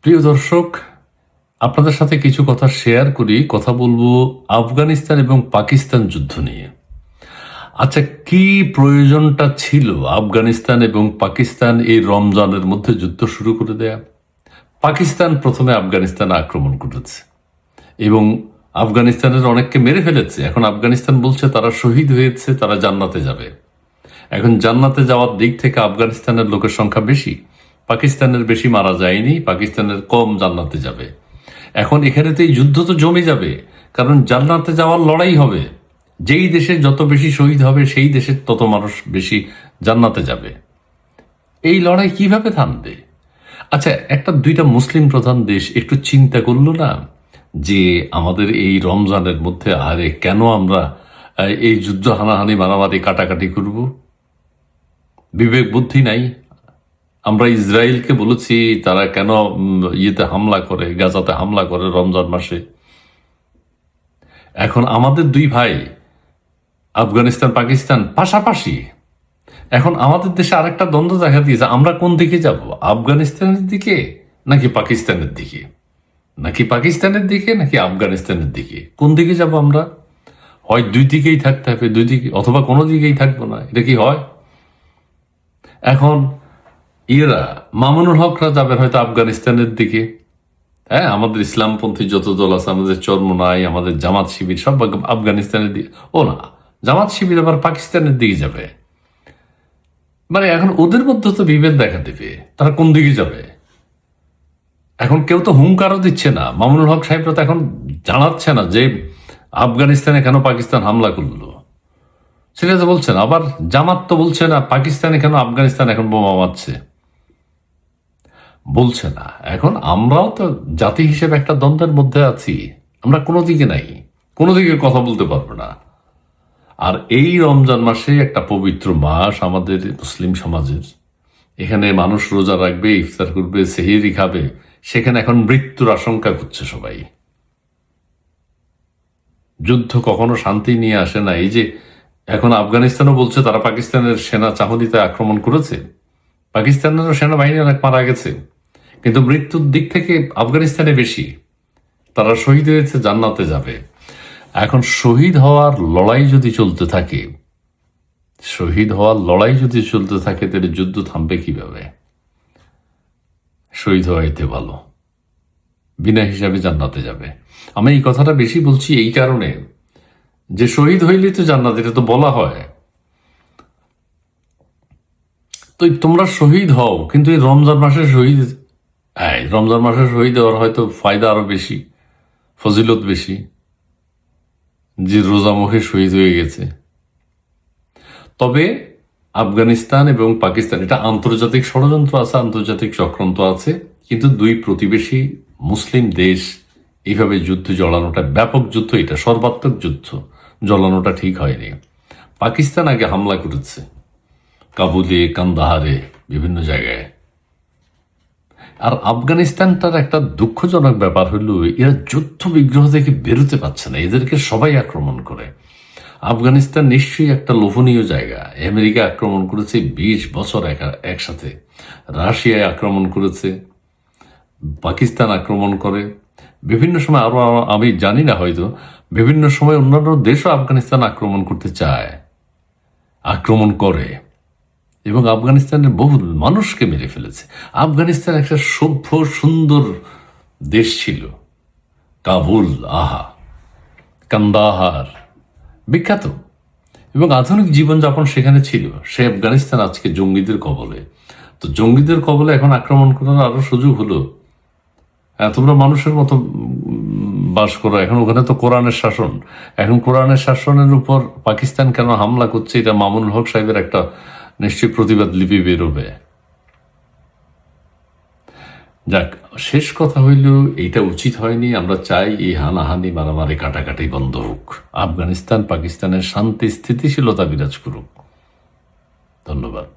প্রিয় দর্শক, আপনাদের সাথে কিছু কথা শেয়ার করি। কথা বলবো আফগানিস্তান এবং পাকিস্তান যুদ্ধ নিয়ে। আচ্ছা, কি প্রয়োজনটা ছিল আফগানিস্তান এবং পাকিস্তান এই রমজানের মধ্যে যুদ্ধ শুরু করে দেয়া? পাকিস্তান প্রথমে আফগানিস্তান আক্রমণ করেছে এবং আফগানিস্তানের অনেককে মেরে ফেলেছে। এখন আফগানিস্তান বলছে তারা শহীদ হয়েছে, তারা জান্নাতে যাবে। এখন জান্নাতে যাওয়ার দিক থেকে আফগানিস্তানের লোকের সংখ্যা বেশি, পাকিস্তানের বেশি মারা যায়নি, পাকিস্তানের কম জান্নাতে যাবে। এখন এখানে তো এই যুদ্ধ তো জমে যাবে, কারণ জান্নাতে যাওয়ার লড়াই হবে। যেই দেশে যত বেশি শহীদ হবে সেই দেশের তত মানুষ বেশি জান্নাতে যাবে। এই লড়াই কিভাবে থামবে? আচ্ছা, একটা দুইটা মুসলিম প্রধান দেশ একটু চিন্তা করলো না যে আমাদের এই রমজানের মধ্যে আরে কেন আমরা এই যুদ্ধ হানাহানি মারামারি কাটাকাটি করব? বিবেক বুদ্ধি নাই? আমরা ইসরায়েলকে বলেছি তারা কেন ইয়েতে হামলা করে, গাজাতে হামলা করে রমজান মাসে। এখন আমাদের দুই ভাই আফগানিস্তান পাকিস্তান পাশাপাশি। এখন আমাদের দেশে আরেকটা দ্বন্দ্ব দেখা দিয়েছে, আমরা কোন দিকে যাব? আফগানিস্তানের দিকে নাকি পাকিস্তানের দিকে? নাকি পাকিস্তানের দিকে নাকি আফগানিস্তানের দিকে? কোন দিকে যাব আমরা? হয় দুই দিকেই থাকতে হবে, দুই দিকে, অথবা কোনো দিকেই থাকবো না। এটা কি হয়? এখন ইয়েরা মামুনুল হকরা যাবেন হয়তো আফগানিস্তানের দিকে। হ্যাঁ, আমাদের ইসলামপন্থী যত দল আছে, আমাদের চরমনাই, আমাদের জামাত শিবির, সব আফগানিস্তানের দিকে। ও না, জামাত শিবির আবার পাকিস্তানের দিকে যাবে। মানে এখন ওদের মধ্যে তো বিভেদ দেখা দেবে, তারা কোন দিকে যাবে। এখন কেউ তো হুঙ্কারও দিচ্ছে না। মামুনুল হক সাহেবরা তো এখন জানাচ্ছে না যে আফগানিস্তানে কেন পাকিস্তান হামলা করলো, সেটা তো বলছে না। আবার জামাত তো বলছে না পাকিস্তানে কেন আফগানিস্তান এখন বোমা মারছে, বলছে না। এখন আমরাও তো জাতি হিসেবে একটা দ্বন্দ্বের মধ্যে আছি, আমরা কোনো দিকে নাই, কোনো দিকে কথা বলতে পারবো না। আর এই রমজান মাসে একটা পবিত্র মাস আমাদের মুসলিম সমাজের, এখানে মানুষ রোজা রাখবে, ইফতার করবে, সেহরি খাবে, সেখানে এখন মৃত্যুর আশঙ্কা করছে সবাই। যুদ্ধ কখনো শান্তি নিয়ে আসে না। এই যে এখন আফগানিস্তানও বলছে তারা পাকিস্তানের সেনা চাহনিতে আক্রমণ করেছে, পাকিস্তানেরও সেনাবাহিনী অনেক মারা গেছে, কিন্তু মৃত্যুর দিক থেকে আফগানিস্তানে বেশি। তারা শহীদ হয়েছে, জান্নাতে যাবে। এখন শহীদ হওয়ার লড়াই যদি চলতে থাকে, তাহলে যুদ্ধ থামবে কিভাবে? শহীদ হওয়াইতে ভালো, বিনা হিসাবে জান্নাতে যাবে। আমি এই কথাটা বেশি বলছি এই কারণে যে শহীদ হইলেই তো জান্নাত, এটা তো বলা হয়। তো তোমরা শহীদ হও, কিন্তু এই রমজান মাসে শহীদ হওয়ার হয়তো ফায়দা আরো বেশি, ফজিলত বেশি, যে রোজা মুখে শহীদ হয়ে গেছে। তবে আফগানিস্তান এবং পাকিস্তান, এটা আন্তর্জাতিক ষড়যন্ত্র আছে, আন্তর্জাতিক চক্রান্ত আছে, কিন্তু দুই প্রতিবেশী মুসলিম দেশ এইভাবে যুদ্ধ জড়ানোটা, ব্যাপক যুদ্ধ, এটা সর্বাত্মক যুদ্ধ জড়ানোটা ঠিক হয়নি। পাকিস্তান আগে হামলা করেছে কাবুলে, কান্দাহারে, বিভিন্ন জায়গায়। আর আফগানিস্তানটার একটা দুঃখজনক ব্যাপার হলো এরা যুদ্ধ বিগ্রহ থেকে বেরোতে পারছে না, এদেরকে সবাই আক্রমণ করে। আফগানিস্তান নিশ্চয়ই একটা লোভনীয় জায়গা। আমেরিকা আক্রমণ করেছে 20 বছর একসাথে, রাশিয়ায় আক্রমণ করেছে, পাকিস্তান আক্রমণ করে, বিভিন্ন সময় আরো আমি জানি না, হয়তো বিভিন্ন সময় অন্যান্য দেশও আফগানিস্তান আক্রমণ করতে চায়, আক্রমণ করে, এবং আফগানিস্তানের বহু মানুষকে মেরে ফেলেছে। আফগানিস্তান একটা সভ্য সুন্দর দেশ ছিল, কাবুল, আহা, কান্দাহার বিখ্যাত, এবং আধুনিক জীবনযাপন সেখানে ছিল। সে আফগানিস্তান আজকে জঙ্গিদের কবলে। তো জঙ্গিদের কবলে এখন আক্রমণ করার আরো সুযোগ হলো। তোমরা মানুষের মতো বাস করো, এখন ওখানে তো কোরআনের শাসন। এখন কোরআনের শাসনের উপর পাকিস্তান কেন হামলা করছে, এটা মামুনুল হক সাহেবের একটা নিশ্চয়ই প্রতিবাদ লিপি বেরোবে। যাক, শেষ কথা হইল এইটা উচিত হয়নি। আমরা চাই এই হানাহানি মারামারি কাটাকাটি বন্ধ হোক, আফগানিস্তান পাকিস্তানের শান্তি স্থিতিশীলতা বিরাজ করুক। ধন্যবাদ।